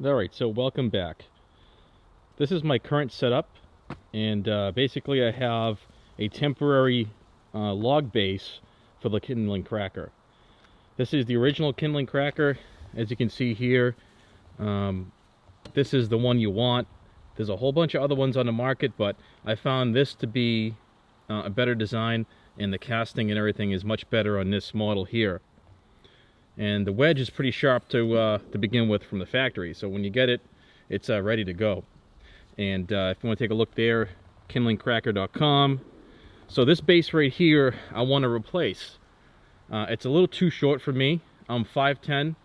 Alright, so welcome back. This is my current setup, and basically I have a temporary log base for the kindling cracker. This is the original kindling cracker. As you can see here, this is the one you want. There's a whole bunch of other ones on the market, but I found this to be a better design, and the casting and everything is much better on this model here. And the wedge is pretty sharp to begin with from the factory, so when you get it, it's ready to go. And if you want to take a look there, KINDLINGcracker.com. So this base right here, I want to replace. It's a little too short for me. I'm 5'10",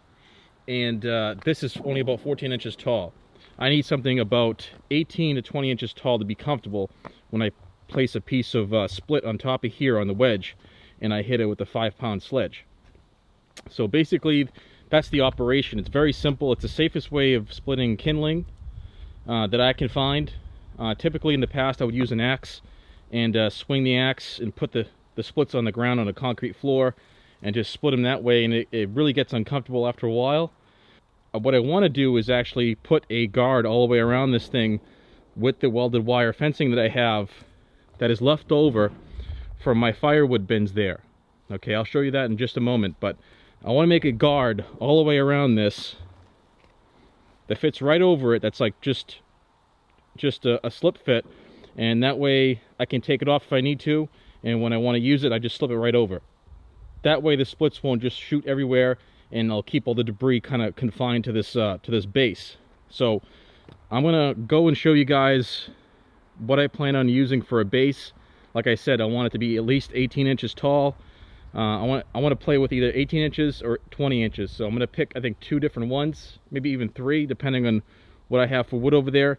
and this is only about 14 inches tall. I need something about 18 to 20 inches tall to be comfortable when I place a piece of split on top of here on the wedge, and I hit it with a 5-pound sledge. So basically, that's the operation. It's very simple. It's the safest way of splitting kindling that I can find. Typically in the past, I would use an axe and swing the axe and put the splits on the ground on a concrete floor and just split them that way, and it really gets uncomfortable after a while. What I want to do is actually put a guard all the way around this thing with the welded wire fencing that I have that is left over from my firewood bins there. Okay, I'll show you that in just a moment, but I want to make a guard all the way around this that fits right over it. That's like just a slip fit, and that way I can take it off if I need to, and when I want to use it, I just slip it right over. That way the splits won't just shoot everywhere, and I'll keep all the debris kind of confined to this base. So I'm gonna go and show you guys what I plan on using for a base. Like I said, I want it to be at least 18 inches tall. I want to play with either 18 inches or 20 inches. So I'm going to pick, I think, 2 different ones, maybe even 3, depending on what I have for wood over there.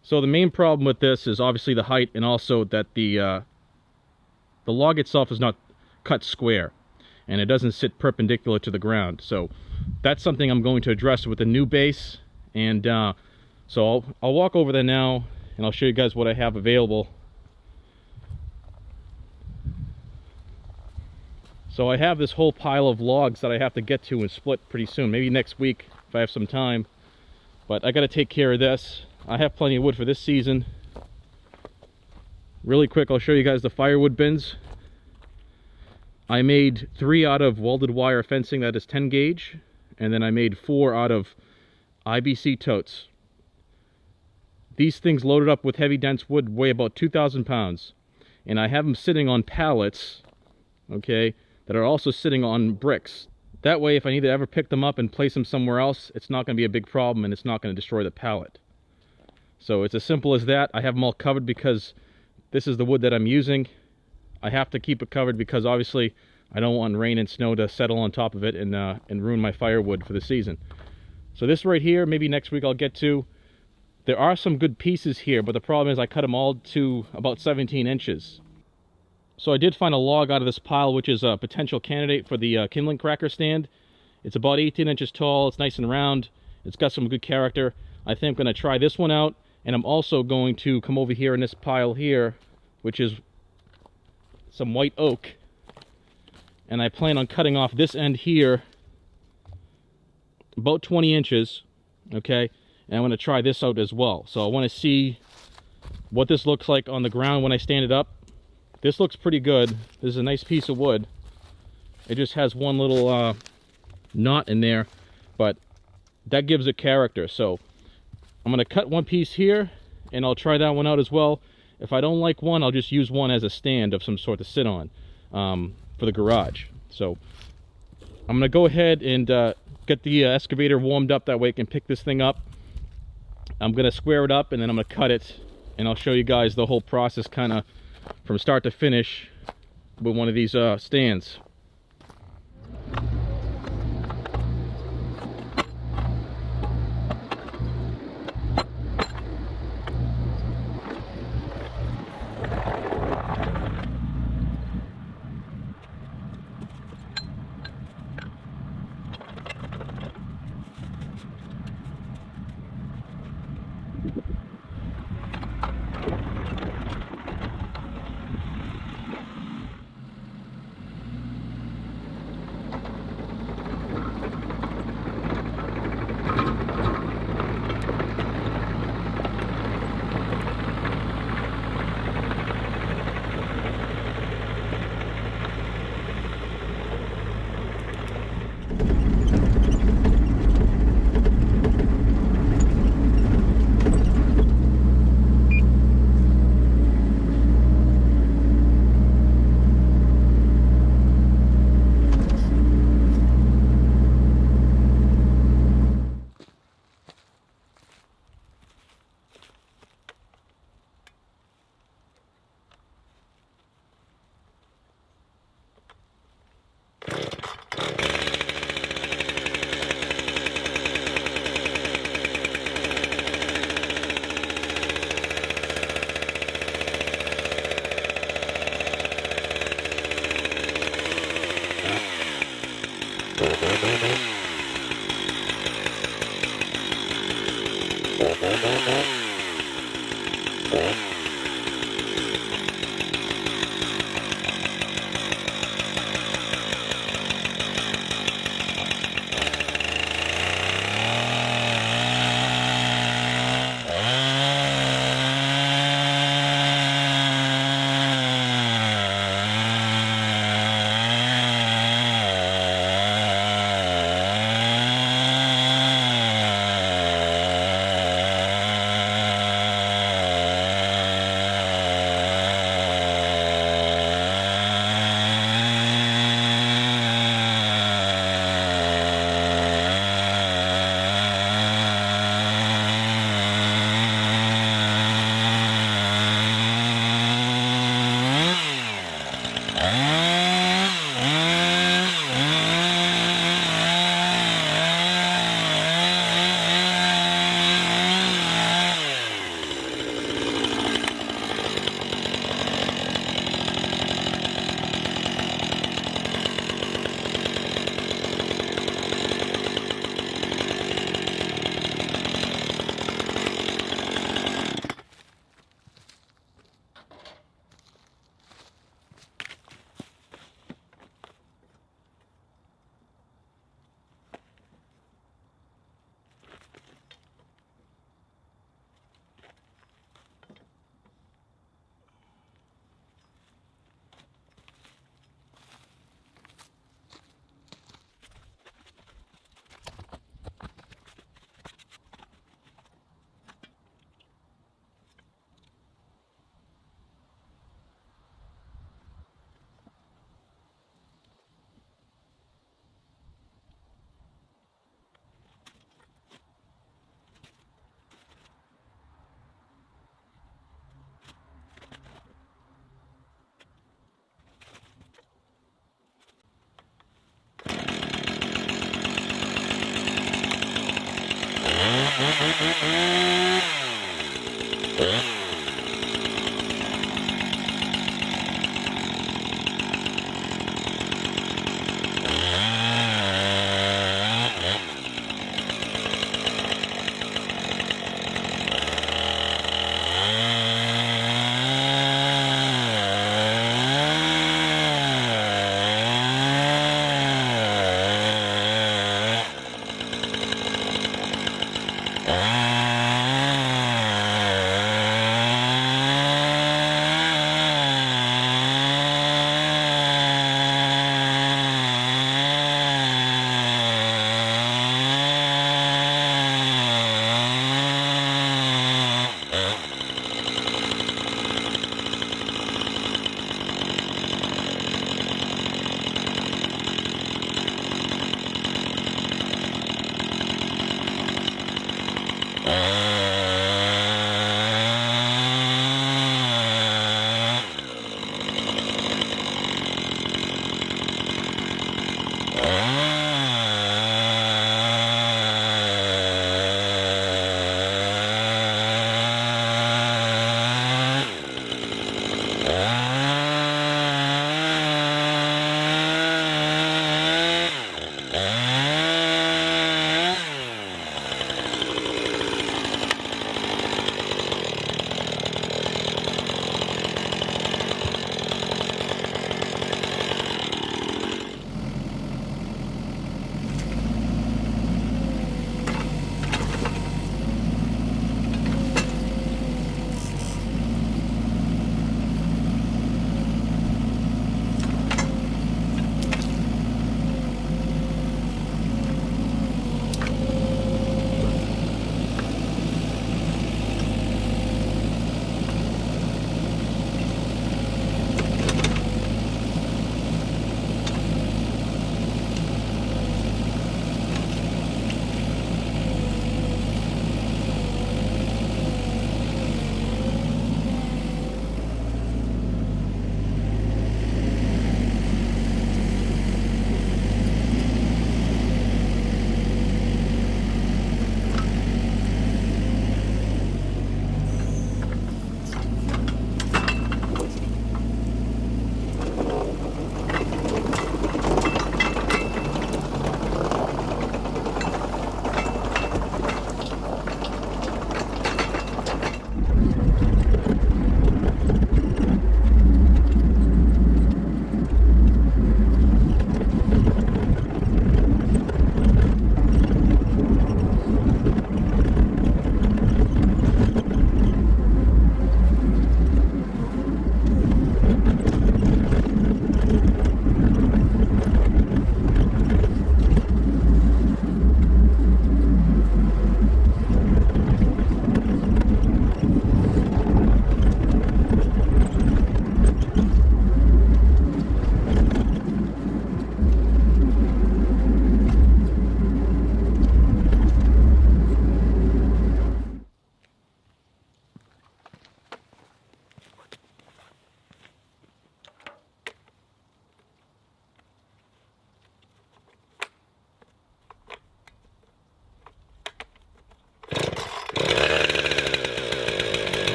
So the main problem with this is obviously the height, and also that the log itself is not cut square, and it doesn't sit perpendicular to the ground. So that's something I'm going to address with the new base. And so I'll walk over there now, and I'll show you guys what I have available. So I have this whole pile of logs that I have to get to and split pretty soon, maybe next week if I have some time. But I got to take care of this. I have plenty of wood for this season. Really quick, I'll show you guys the firewood bins. I made 3 out of welded wire fencing that is 10 gauge, and then I made 4 out of IBC totes. These things loaded up with heavy dense wood weigh about 2,000 pounds, and I have them sitting on pallets, okay, that are also sitting on bricks. That way, if I need to ever pick them up and place them somewhere else, it's not going to be a big problem, and it's not going to destroy the pallet. So it's as simple as that. I have them all covered because this is the wood that I'm using. I have to keep it covered because obviously I don't want rain and snow to settle on top of it and ruin my firewood for the season. So this right here, maybe next week I'll get to. There are some good pieces here, but the problem is I cut them all to about 17 inches. So I did find a log out of this pile, which is a potential candidate for the kindling cracker stand. It's about 18 inches tall. It's nice and round. It's got some good character. I think I'm going to try this one out, and I'm also going to come over here in this pile here, which is some white oak, and I plan on cutting off this end here about 20 inches, okay? And I'm going to try this out as well. So I want to see what this looks like on the ground when I stand it up. This looks pretty good. This is a nice piece of wood. It just has one little knot in there, but that gives it character. So I'm going to cut one piece here, and I'll try that one out as well. If I don't like one, I'll just use one as a stand of some sort to sit on for the garage. So I'm going to go ahead and get the excavator warmed up. That way I can pick this thing up. I'm going to square it up, and then I'm going to cut it, and I'll show you guys the whole process kind of from start to finish with one of these stands.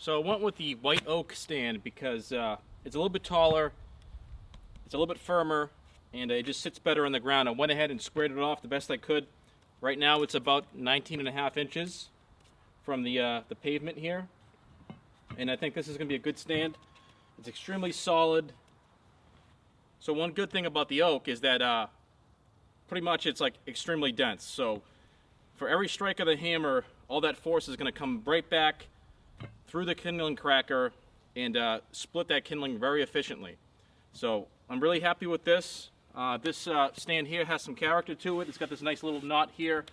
So I went with the white oak stand because it's a little bit taller, it's a little bit firmer, and it just sits better on the ground. I went ahead and squared it off the best I could. Right now it's about 19.5 inches from the pavement here, and I think this is going to be a good stand. It's extremely solid. So one good thing about the oak is that pretty much it's like extremely dense. So for every strike of the hammer, all that force is going to come right back through the kindling cracker and split that kindling very efficiently. So I'm really happy with this. This stand here has some character to it. It's got this nice little knot here.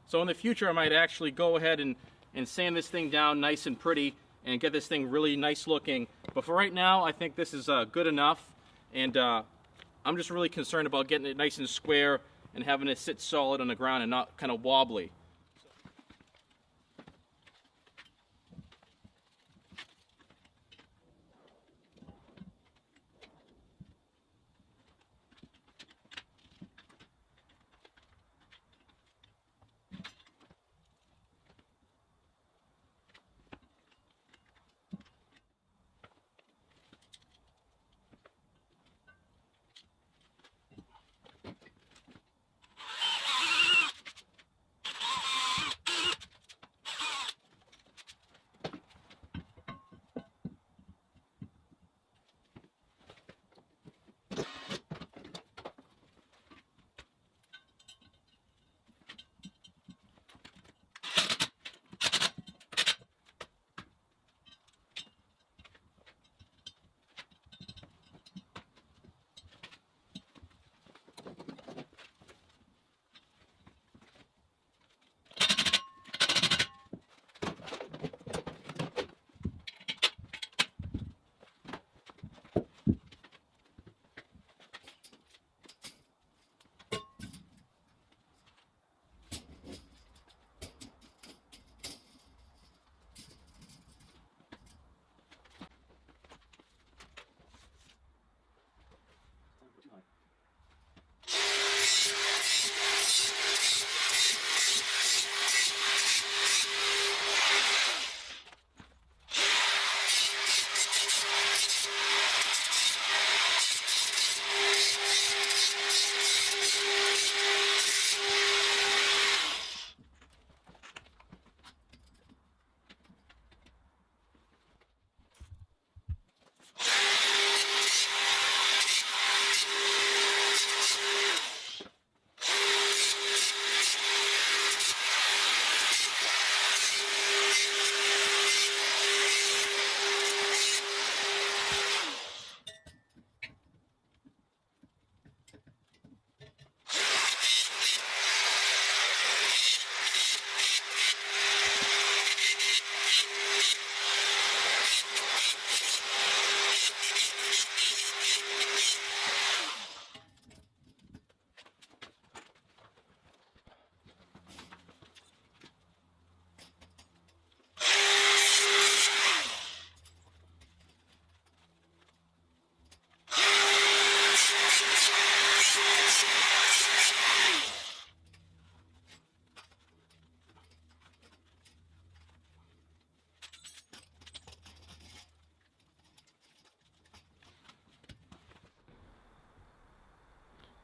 So in the future I might actually go ahead and sand this thing down nice and pretty and get this thing really nice looking. But for right now I think this is good enough, and I'm just really concerned about getting it nice and square and having it sit solid on the ground and not kind of wobbly.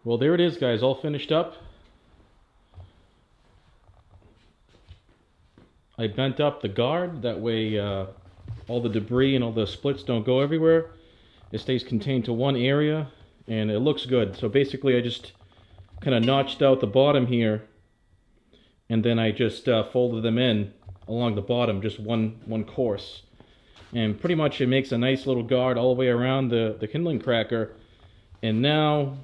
Well, there it is, guys, all finished up. I bent up the guard, that way all the debris and all the splits don't go everywhere. It stays contained to one area, and it looks good. So basically I just kind of notched out the bottom here, and then I just folded them in along the bottom, just one course. And pretty much it makes a nice little guard all the way around the kindling cracker. And now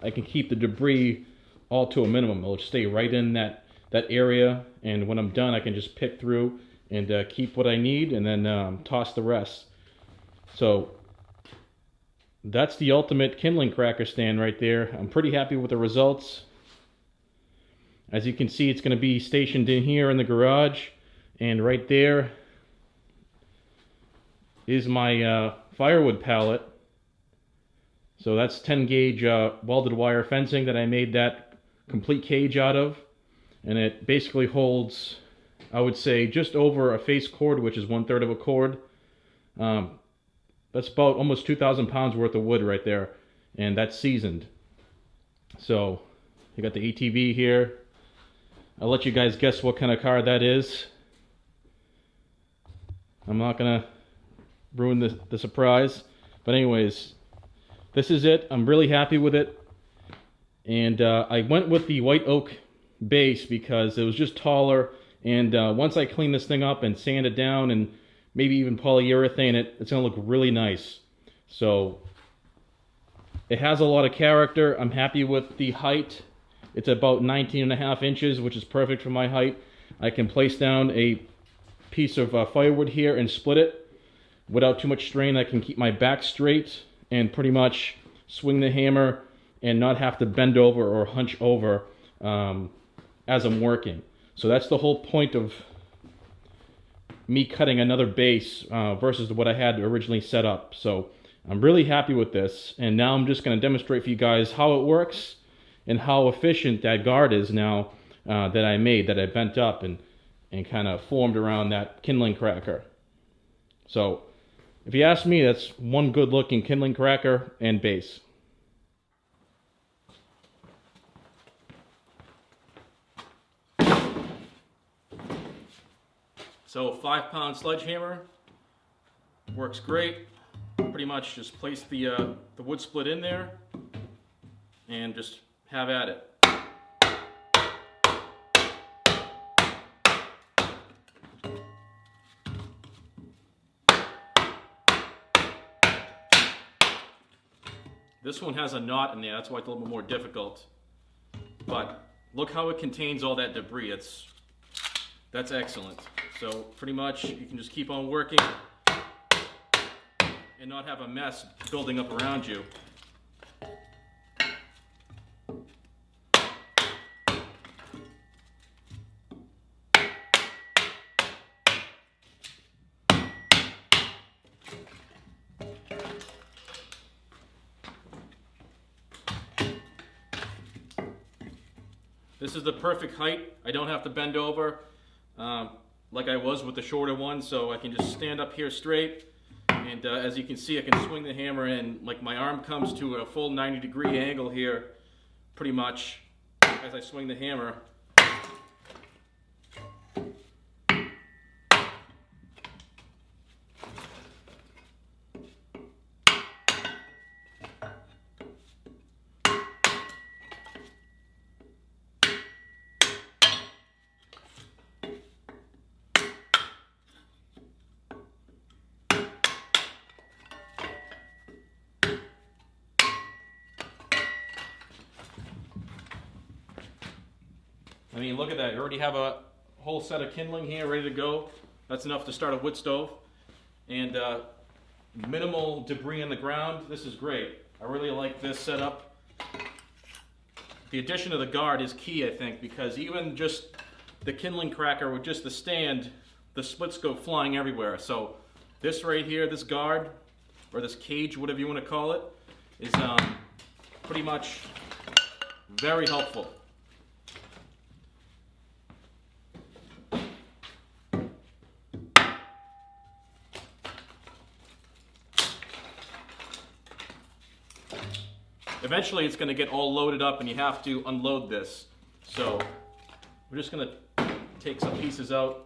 I can keep the debris all to a minimum. It'll stay right in that area, and when I'm done I can just pick through and keep what I need, and then toss the rest. So that's the ultimate kindling cracker stand right there. I'm pretty happy with the results. As you can see, it's going to be stationed in here in the garage, and right there is my firewood pallet. So that's 10 gauge welded wire fencing that I made that complete cage out of, and it basically holds I would say, just over a face cord, which is 1/3 of a cord. That's about almost 2,000 pounds worth of wood right there, and that's seasoned. So you got the ATV here. I'll let you guys guess what kind of car that is. I'm not gonna ruin the surprise, but anyways, this is it. I'm really happy with it, and I went with the white oak base because it was just taller, and once I clean this thing up and sand it down and maybe even polyurethane it, it's gonna look really nice. So it has a lot of character. I'm happy with the height. It's about 19.5 inches, which is perfect for my height. I can place down a piece of firewood here and split it without too much strain. I can keep my back straight and pretty much swing the hammer and not have to bend over or hunch over as I'm working. So that's the whole point of me cutting another base versus what I had originally set up. So I'm really happy with this, and now I'm just going to demonstrate for you guys how it works and how efficient that guard is now that I made, that I bent up and kind of formed around that kindling cracker. So if you ask me, that's one good looking kindling cracker and base. So 5-pound sledgehammer works great. Pretty much just place the wood split in there and just have at it. This one has a knot in there, that's why it's a little bit more difficult. But look how it contains all that debris. That's excellent. So pretty much you can just keep on working and not have a mess building up around you. This is the perfect height. I don't have to bend over like I was with the shorter one, so I can just stand up here straight, and as you can see, I can swing the hammer in, like my arm comes to a full 90-degree angle here, pretty much, as I swing the hammer. I mean, look at that. You already have a whole set of kindling here ready to go. That's enough to start a wood stove. And minimal debris in the ground. This is great. I really like this setup. The addition of the guard is key, I think, because even just the kindling cracker with just the stand, the splits go flying everywhere. So this right here, this guard, or this cage, whatever you want to call it, is pretty much very helpful. Eventually it's going to get all loaded up and you have to unload this. So we're just going to take some pieces out.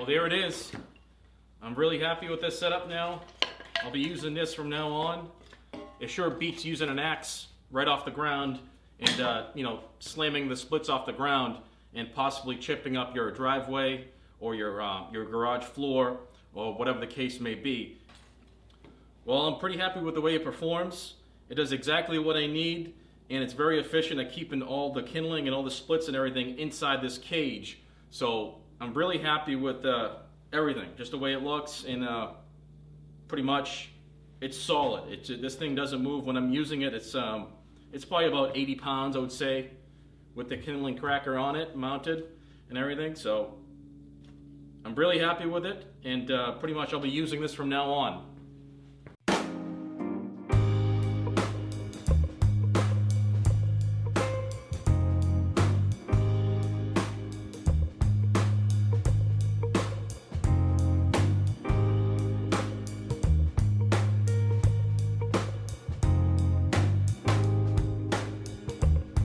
there it is. I'm really happy with this setup now. I'll be using this from now on. It sure beats using an axe right off the ground and you know, slamming the splits off the ground and possibly chipping up your driveway or your garage floor or whatever the case may be. Well, I'm pretty happy with the way it performs. It does exactly what I need, and it's very efficient at keeping all the kindling and all the splits and everything inside this cage. So I'm really happy with everything, just the way it looks, and pretty much it's solid. This thing doesn't move when I'm using it. It's probably about 80 pounds, I would say, with the kindling cracker on it, mounted and everything. So I'm really happy with it, and pretty much I'll be using this from now on.